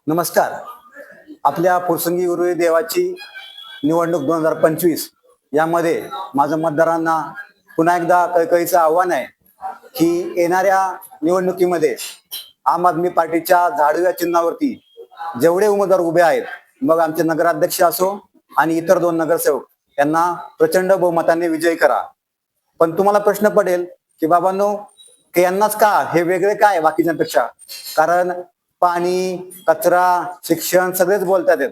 नमस्कार. आपल्या फुरसंगी उरुळी देवाची निवडणूक 2025 यामध्ये माझं मतदारांना पुन्हा एकदा कळकळीचं आव्हान आहे की येणाऱ्या निवडणुकीमध्ये आम आदमी पार्टीच्या झाडू या चिन्हावरती जेवढे उमेदवार उभे आहेत, मग आमचे नगराध्यक्ष असो आणि इतर 2 नगरसेवक यांना प्रचंड बहुमताने विजयी करा. पण तुम्हाला प्रश्न पडेल की बाबांनो, की यांनाच का हे वेगळे काय बाकीच्यांपेक्षा? कारण पाणी, कचरा, शिक्षण सगळेच बोलतात आहेत.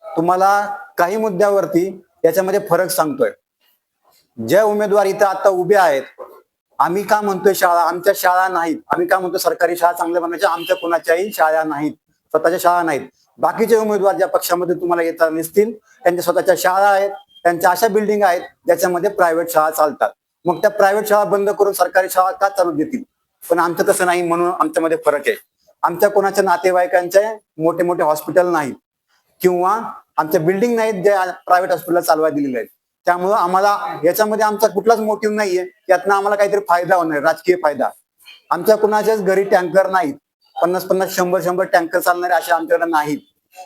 तुम्हाला काही मुद्द्यावरती याच्यामध्ये फरक सांगतोय. जे उमेदवार इथं आता उभे आहेत, आम्ही का म्हणतोय शाळा आमच्या शाळा नाहीत, आम्ही का म्हणतो सरकारी शाळा चांगल्या बनवायच्या, आमच्या कोणाच्याही शाळा नाहीत, स्वतःच्या शाळा नाहीत. बाकीचे उमेदवार ज्या पक्षामध्ये तुम्हाला येता दिसतील त्यांच्या स्वतःच्या शाळा आहेत, त्यांच्या अशा बिल्डिंग आहेत ज्याच्यामध्ये प्रायव्हेट शाळा चालतात. मग त्या प्रायव्हेट शाळा बंद करून सरकारी शाळा का चालू देतील? पण आमचं तसं नाही, म्हणून आमच्यामध्ये फरक आहे. आमच्या कोणाच्या नातेवाईकांचे मोठे मोठे हॉस्पिटल नाहीत किंवा आमच्या बिल्डिंग नाहीत ज्या प्रायव्हेट हॉस्पिटल चालवायला दिलेले आहेत. त्यामुळं आम्हाला याच्यामध्ये आमचा कुठलाच मोटिव्ह नाहीये, यातनं आम्हाला काहीतरी फायदा होणार, राजकीय फायदा. आमच्या कुणाच्याच घरी टँकर नाहीत, 50-50, 100-100 टँकर चालणारे असे आमच्याकडे नाहीत.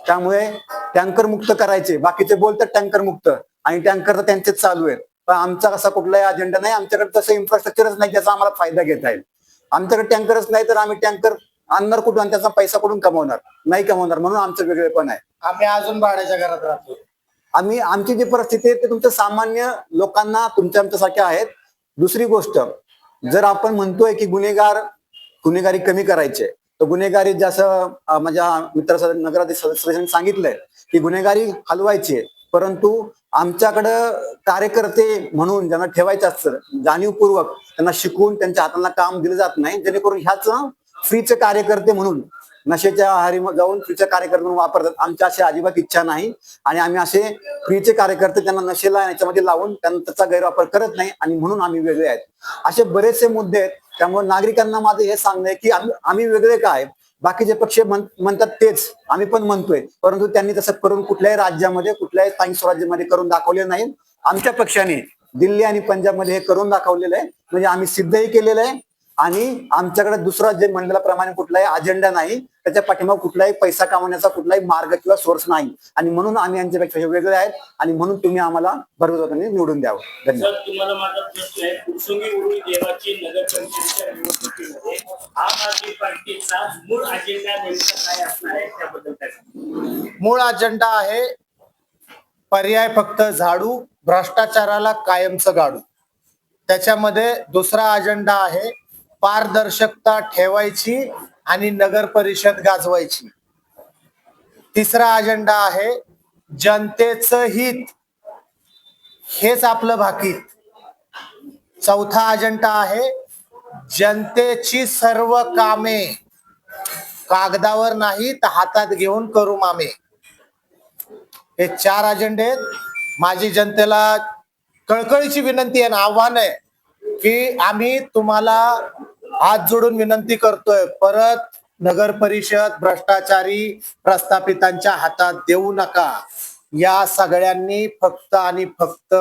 त्यामुळे टँकर मुक्त करायचे. बाकीचे बोलतात टँकर मुक्त, आणि टँकर तर त्यांचेच चालू आहेत. पण आमचा कसा कुठलाही अजेंडा नाही, आमच्याकडे तसं इन्फ्रास्ट्रक्चरच नाही ज्याचा आम्हाला फायदा घेता येईल. आमच्याकडे टँकरच नाही तर आम्ही टँकर आणणार कुठून आणि त्याचा पैसा कुठून कमवणार? नाही कमवणार. म्हणून आमचं वेगळेपण आहे. आम्ही अजून भाड्याच्या घरात राहतो. आमची जी परिस्थिती आहे ते तुमच्या सामान्य लोकांना आमच्यासारख्या आहेत. दुसरी गोष्ट, जर आपण म्हणतोय की गुन्हेगारी कमी करायचे, तर गुन्हेगारी जसं माझ्या मित्र नगराध्यक्ष सदस्यांनी सांगितलंय की गुन्हेगारी हलवायची आहे, परंतु आमच्याकडं कार्यकर्ते म्हणून ज्यांना ठेवायचं असतं, जाणीवपूर्वक त्यांना शिकवून त्यांच्या हाताला काम दिलं जात नाही, जेणेकरून ह्याच फ्रीचे कार्यकर्ते म्हणून नशेच्या आहारी जाऊन फ्रीचे कार्यकर्ते म्हणून वापरतात. आमची अशी अजिबात इच्छा नाही, आणि आम्ही असे फ्रीचे कार्यकर्ते त्यांना नशेला याच्यामध्ये लावून त्यांना त्याचा गैरवापर करत नाही, आणि म्हणून आम्ही वेगळे आहेत. असे बरेचसे मुद्दे आहेत. त्यामुळे नागरिकांना माझं हे सांगणं आहे की आम्ही वेगळे काय? बाकीचे पक्ष म्हणतात तेच आम्ही पण म्हणतोय, परंतु त्यांनी तसं करून कुठल्याही राज्यामध्ये, कुठल्याही स्थानिक स्वराज्यामध्ये करून दाखवले नाही. आमच्या पक्षाने दिल्ली आणि पंजाबमध्ये हे करून दाखवलेलं आहे, म्हणजे आम्ही सिद्धही केलेलं आहे. आणि आमच्याकडे दुसरा जे मंडळाप्रमाणे कुठलाही अजेंडा नाही, त्याच्या पाठीमागे कुठलाही पैसा कमवण्याचा कुठलाही मार्ग किंवा सोर्स नाही, आणि म्हणून आम्ही यांच्यापेक्षा वेगळे आहेत, आणि म्हणून तुम्ही आम्हाला भरघोसाने निवडून द्यावं. धन्यवाद. तुम्हाला माझा प्रश्न आहे, फुरसंगी उरुळी देवाची नगर पंचायतीच्या निवडणुकीमध्ये आम आदमी पार्टीचा मूळ अजेंडा नेमका काय असणार आहे त्याबद्दल काय सांगा? मूळ अजेंडा आहे पर्याय फक्त झाडू, भ्रष्टाचाराला कायमचं गाडू. त्याच्यामध्ये दुसरा अजेंडा आहे पारदर्शकता ठेवायची आणि नगर परिषद गाजवायची. तिसरा अजेंडा आहे जनतेचं हित, हेच आपलं भाकीत. चौथा अजेंडा आहे जनतेची सर्व कामे कागदावर नाही तर हातात घेऊन करू मामे. हे 4 अजेंडे आहेत. माझी जनतेला कळकळीची विनंती आहे, आव्हान आहे की आम्ही तुम्हाला हात जोडून विनंती करतोय, परत नगर परिषद भ्रष्टाचारी प्रस्थापितांच्या हातात देऊ नका. या सगळ्यांनी फक्त आणि फक्त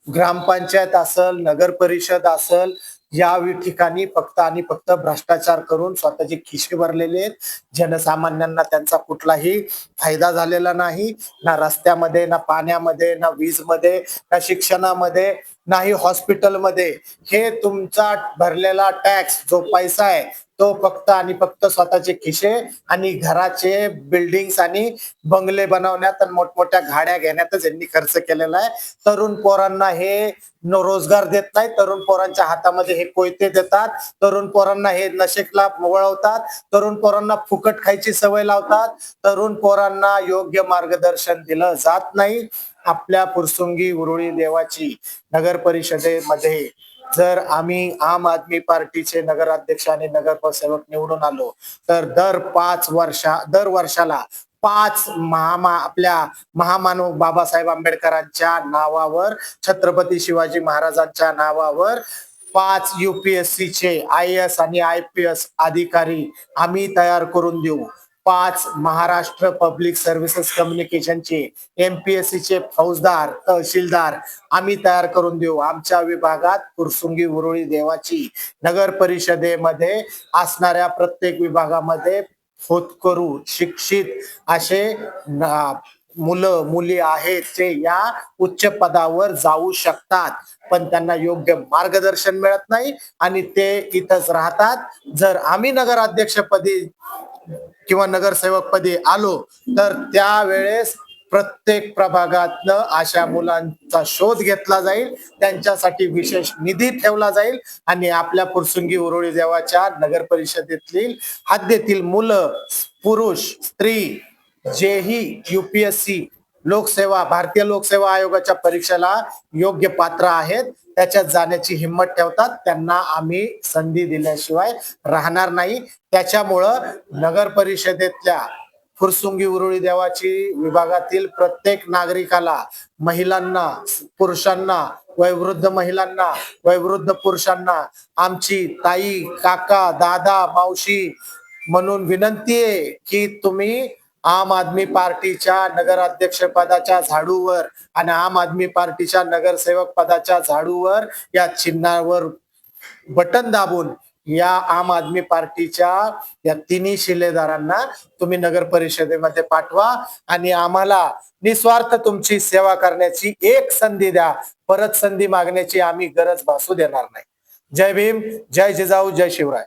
ग्रामपंचायत असल, नगर परिषद असल, या ठिकाणी फक्त आणि फक्त भ्रष्टाचार करून स्वतःचे खिशे भरलेले आहेत. जनसामान्यांना त्यांचा कुठलाही फायदा झालेला नाही, ना रस्त्यामध्ये, ना पाण्यामध्ये, ना वीजमध्ये, ना शिक्षणामध्ये, नाही हॉस्पिटलमध्ये. हे तुमचा भरलेला टॅक्स जो पैसा आहे तो फक्त आणि फक्त स्वतःचे खिशे आणि घराचे बिल्डिंग्स आणि बंगले बनवण्यात आणि मोठमोठ्या गाड्या घेण्यातच यांनी खर्च केलेला आहे. तरुण पोरांना हे रोजगार देत नाही, तरुण पोरांच्या हातामध्ये हे कोयते देतात, तरुण पोरांना हे नशेला वळवतात, तरुण पोरांना फुकट खायची सवय लावतात, तरुण पोरांना योग्य मार्गदर्शन दिलं जात नाही. आपल्या फुरसुंगी उरुळी देवाची नगर परिषदेमध्ये जर आम्ही आम आदमी पार्टीचे नगराध्यक्ष आणि नगरसेवक निवडून आलो तर दर वर्षाला 5 आपल्या महामानव बाबासाहेब आंबेडकरांच्या नावावर, छत्रपती शिवाजी महाराजांच्या नावावर 5 UPSC चे IAS आणि IPS अधिकारी आम्ही तयार करून देऊ. 5 महाराष्ट्र पब्लिक सर्व्हिसेस कम्युनिकेशनचे MPSC चे फौजदार, तहसीलदार आम्ही तयार करून देऊ. आमच्या विभागात फुरसुंगी उरुळी देवाची नगर परिषदेमध्ये असणाऱ्या प्रत्येक विभागामध्ये होतकरू शिक्षित असे मुलं मुली आहेत जे या उच्च पदावर जाऊ शकतात, पण त्यांना योग्य मार्गदर्शन मिळत नाही आणि ते इथंच राहतात. जर आम्ही नगराध्यक्षपदी किंवा नगरसेवकपदी आलो तर त्यावेळेस प्रत्येक प्रभागातनं अशा मुलांचा शोध घेतला जाईल, त्यांच्यासाठी विशेष निधी ठेवला जाईल आणि आपल्या फुरसुंगी उरुळी देवाच्या नगर परिषदेतील हद्दीतील मुलं, पुरुष, स्त्री जेही UPSC लोकसेवा भारतीय लोकसेवा आयोगाच्या परीक्षेला योग्य पात्र आहेत, त्याच्यात जाण्याची हिंमत ठेवतात, त्यांना आम्ही संधी दिल्याशिवाय राहणार नाही. त्याच्यामुळं नगर परिषदेतल्या फुरसुंगी उरुळी देवाची विभागातील प्रत्येक नागरिकाला, महिलांना, पुरुषांना, वयोवृद्ध महिलांना, वयोवृद्ध पुरुषांना आमची ताई, काका, दादा, मावशी म्हणून विनंती आहे की तुम्ही आम आदमी पार्टीच्या नगराध्यक्ष पदाच्या झाडूवर आणि आम आदमी पार्टीच्या नगरसेवक पदाच्या झाडूवर या चिन्हावर बटन दाबून या आम आदमी पार्टीच्या या तिन्ही शिलेदारांना तुम्ही नगर परिषदेमध्ये पाठवा आणि आम्हाला निस्वार्थ तुमची सेवा करण्याची एक संधी द्या. परत संधी मागण्याची आम्ही गरज भासू देणार नाही. जय भीम, जय जिजाऊ, जय शिवराय.